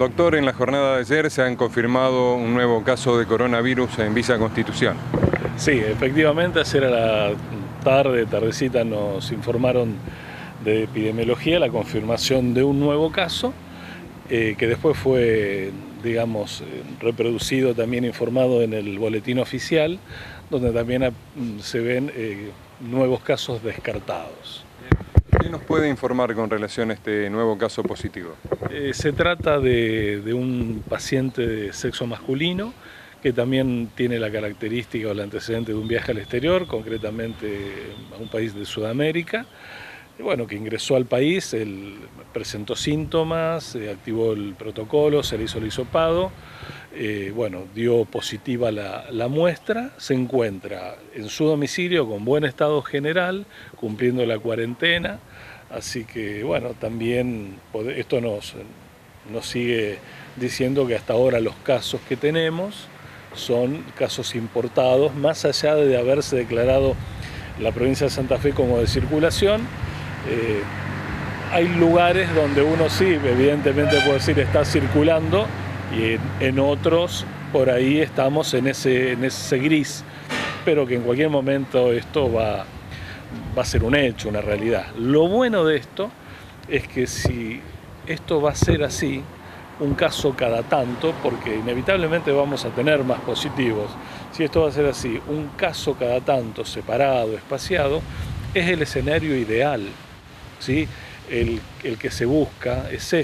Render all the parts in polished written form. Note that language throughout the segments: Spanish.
Doctor, en la jornada de ayer se han confirmado un nuevo caso de coronavirus en Villa Constitución. Sí, efectivamente, ayer a la tardecita nos informaron de epidemiología la confirmación de un nuevo caso que después fue, digamos, reproducido, también informado en el boletín oficial, donde también se ven nuevos casos descartados. ¿Qué nos puede informar con relación a este nuevo caso positivo? Se trata de un paciente de sexo masculino que también tiene la característica o el antecedente de un viaje al exterior, concretamente a un país de Sudamérica. Bueno, que ingresó al país, él presentó síntomas, activó el protocolo, se le hizo el hisopado, bueno, dio positiva la muestra, se encuentra en su domicilio con buen estado general, cumpliendo la cuarentena, así que bueno, también esto nos sigue diciendo que hasta ahora los casos que tenemos son casos importados, más allá de haberse declarado la provincia de Santa Fe como de circulación. Hay lugares donde uno sí, evidentemente puede decir está circulando, y en otros por ahí estamos en ese gris, pero que en cualquier momento esto va a ser un hecho, una realidad. Lo bueno de esto es que si esto va a ser así, un caso cada tanto, porque inevitablemente vamos a tener más positivos, si esto va a ser así, un caso cada tanto, separado, espaciado, es el escenario ideal, ¿sí? El que se busca es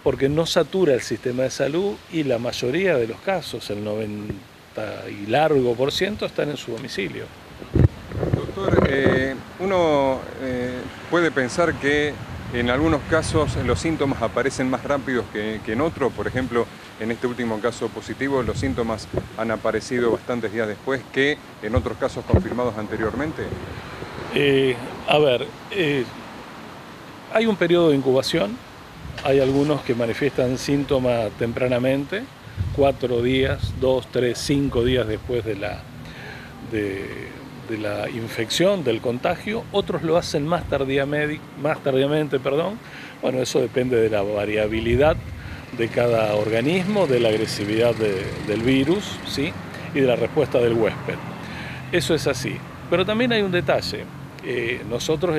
porque no satura el sistema de salud y la mayoría de los casos, el 90 y largo por ciento, están en su domicilio. Doctor, uno puede pensar que en algunos casos los síntomas aparecen más rápidos que en otros. Por ejemplo, en este último caso positivo, los síntomas han aparecido bastantes días después que en otros casos confirmados anteriormente. Hay un periodo de incubación, hay algunos que manifiestan síntomas tempranamente, 4 días, 2, 3, 5 días después de la infección, del contagio, otros lo hacen más tardíamente. Bueno, eso depende de la variabilidad de cada organismo, de la agresividad del virus, ¿sí? Y de la respuesta del huésped. Eso es así. Pero también hay un detalle. Nosotros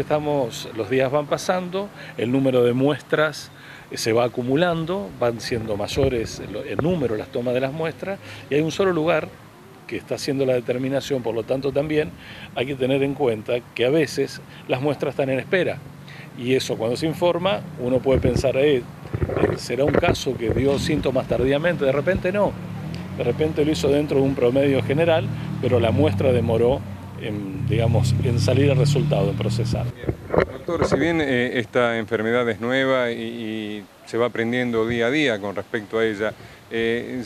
los días van pasando, el número de muestras se va acumulando, van siendo mayores el número, las tomas de las muestras, y hay un solo lugar que está haciendo la determinación, por lo tanto también hay que tener en cuenta que a veces las muestras están en espera, y eso cuando se informa uno puede pensar, ¿será un caso que dio síntomas tardíamente? De repente no, de repente lo hizo dentro de un promedio general, pero la muestra demoró en salir el resultado, en procesar. Doctor, si bien esta enfermedad es nueva y se va aprendiendo día a día con respecto a ella,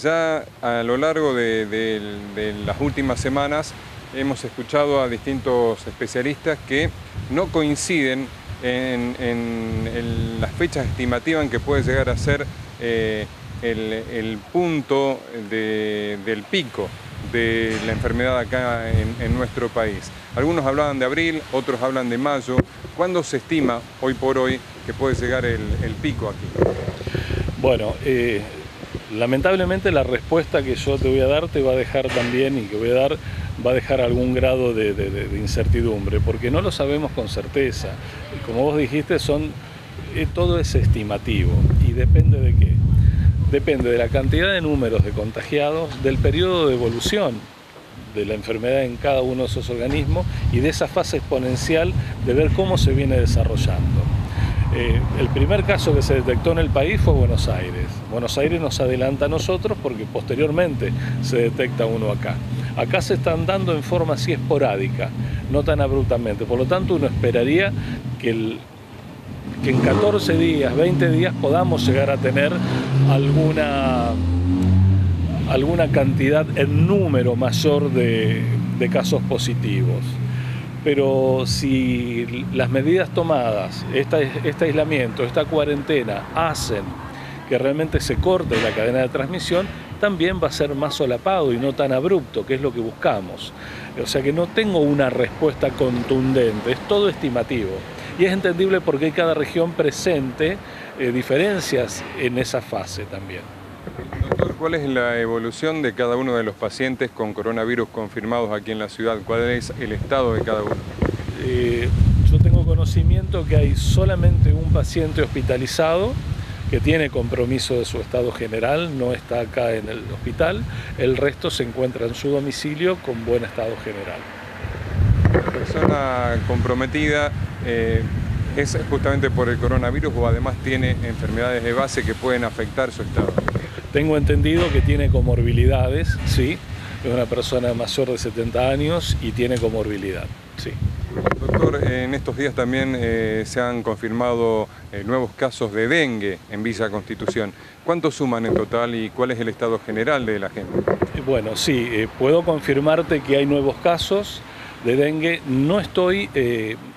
ya a lo largo de las últimas semanas hemos escuchado a distintos especialistas que no coinciden en las fechas estimativas en que puede llegar a ser el punto del pico de la enfermedad acá en nuestro país. Algunos hablaban de abril, otros hablan de mayo. ¿Cuándo se estima, hoy por hoy, que puede llegar el pico aquí? Bueno, lamentablemente la respuesta que yo te voy a dar te va a dejar también, y que voy a dar, va a dejar algún grado de incertidumbre, porque no lo sabemos con certeza. Como vos dijiste, todo es estimativo, y depende de qué. Depende de la cantidad de números de contagiados, del periodo de evolución de la enfermedad en cada uno de esos organismos y de esa fase exponencial de ver cómo se viene desarrollando. El primer caso que se detectó en el país fue Buenos Aires. Buenos Aires nos adelanta a nosotros porque posteriormente se detecta uno acá. Acá se están dando en forma así esporádica, no tan abruptamente. Por lo tanto, uno esperaría que en 14 días, 20 días podamos llegar a tener alguna cantidad en número mayor de casos positivos. Pero si las medidas tomadas, este aislamiento, esta cuarentena, hacen que realmente se corte la cadena de transmisión, también va a ser más solapado y no tan abrupto, que es lo que buscamos. O sea que no tengo una respuesta contundente, es todo estimativo. Y es entendible porque hay cada región presente diferencias en esa fase también. Doctor, ¿cuál es la evolución de cada uno de los pacientes con coronavirus confirmados aquí en la ciudad? ¿Cuál es el estado de cada uno? Yo tengo conocimiento que hay solamente un paciente hospitalizado que tiene compromiso de su estado general, no está acá en el hospital, el resto se encuentra en su domicilio con buen estado general. ¿La persona comprometida es justamente por el coronavirus o además tiene enfermedades de base que pueden afectar su estado? Tengo entendido que tiene comorbilidades, sí, es una persona mayor de 70 años y tiene comorbilidad, sí. Doctor, en estos días también se han confirmado nuevos casos de dengue en Villa Constitución. ¿Cuántos suman en total y cuál es el estado general de la gente? Bueno, sí, puedo confirmarte que hay nuevos casos de dengue. No estoy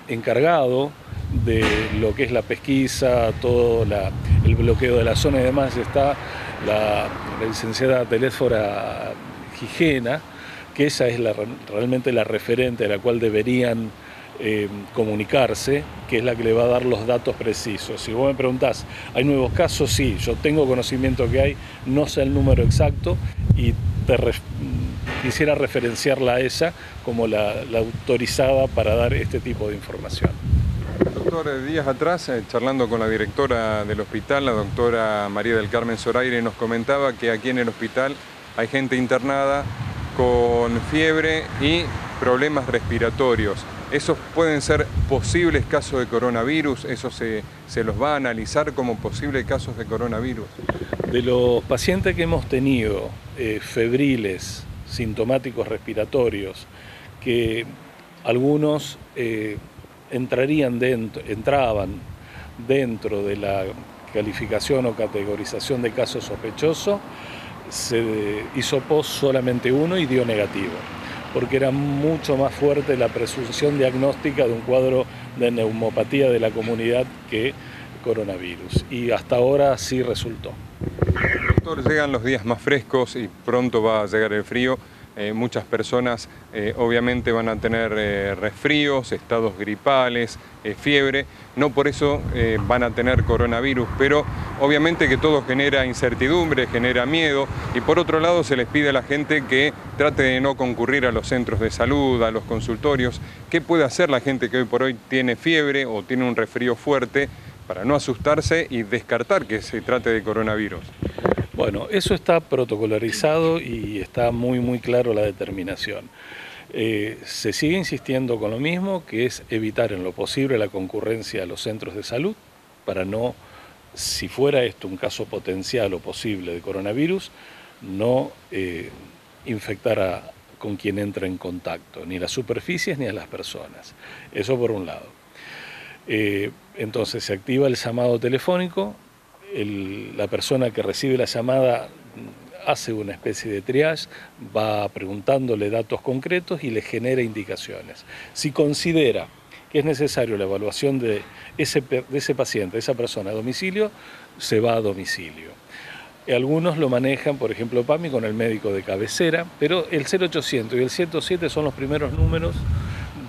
encargado de lo que es la pesquisa, todo el bloqueo de la zona y demás. Está la licenciada Telésfora Gijena, que esa es realmente la referente a la cual deberían comunicarse, que es la que le va a dar los datos precisos. Si vos me preguntás, ¿hay nuevos casos? Sí, yo tengo conocimiento que hay, no sé el número exacto y quisiera referenciarla a ella como la autorizada para dar este tipo de información. Doctor, días atrás, charlando con la directora del hospital, la doctora María del Carmen Zoraire, nos comentaba que aquí en el hospital hay gente internada con fiebre y problemas respiratorios. ¿Esos pueden ser posibles casos de coronavirus? ¿Eso se los va a analizar como posibles casos de coronavirus? De los pacientes que hemos tenido febriles, sintomáticos respiratorios, que algunos entraban dentro de la calificación o categorización de caso sospechoso, se hisopó solamente uno y dio negativo, porque era mucho más fuerte la presunción diagnóstica de un cuadro de neumopatía de la comunidad que coronavirus, y hasta ahora sí resultó. Doctor, llegan los días más frescos y pronto va a llegar el frío. Muchas personas obviamente van a tener resfríos, estados gripales, fiebre, no por eso van a tener coronavirus, pero obviamente que todo genera incertidumbre, genera miedo, y por otro lado se les pide a la gente que trate de no concurrir a los centros de salud, a los consultorios. ¿Qué puede hacer la gente que hoy por hoy tiene fiebre o tiene un resfrío fuerte para no asustarse y descartar que se trate de coronavirus? Bueno, eso está protocolarizado y está muy claro la determinación. Se sigue insistiendo con lo mismo, que es evitar en lo posible la concurrencia a los centros de salud para no, si fuera esto un caso potencial o posible de coronavirus, no infectar con quien entra en contacto, ni las superficies ni a las personas. Eso por un lado. Entonces se activa el llamado telefónico. La persona que recibe la llamada hace una especie de triage, va preguntándole datos concretos y le genera indicaciones. Si considera que es necesario la evaluación de ese paciente, de esa persona a domicilio, se va a domicilio. Algunos lo manejan, por ejemplo, PAMI con el médico de cabecera, pero el 0800 y el 107 son los primeros números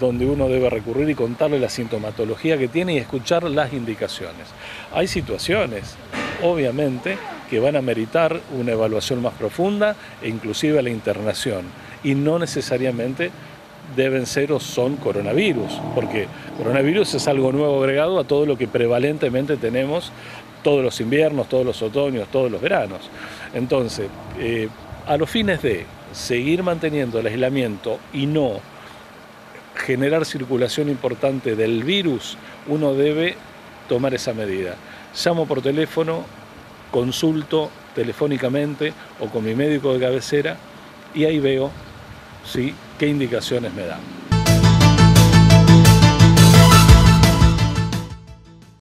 donde uno debe recurrir y contarle la sintomatología que tiene y escuchar las indicaciones. Hay situaciones, obviamente, que van a meritar una evaluación más profunda e inclusive la internación, y no necesariamente deben ser o son coronavirus, porque coronavirus es algo nuevo agregado a todo lo que prevalentemente tenemos todos los inviernos, todos los otoños, todos los veranos. Entonces, a los fines de seguir manteniendo el aislamiento y no generar circulación importante del virus, uno debe tomar esa medida. Llamo por teléfono, consulto telefónicamente o con mi médico de cabecera y ahí veo, ¿sí?, qué indicaciones me dan.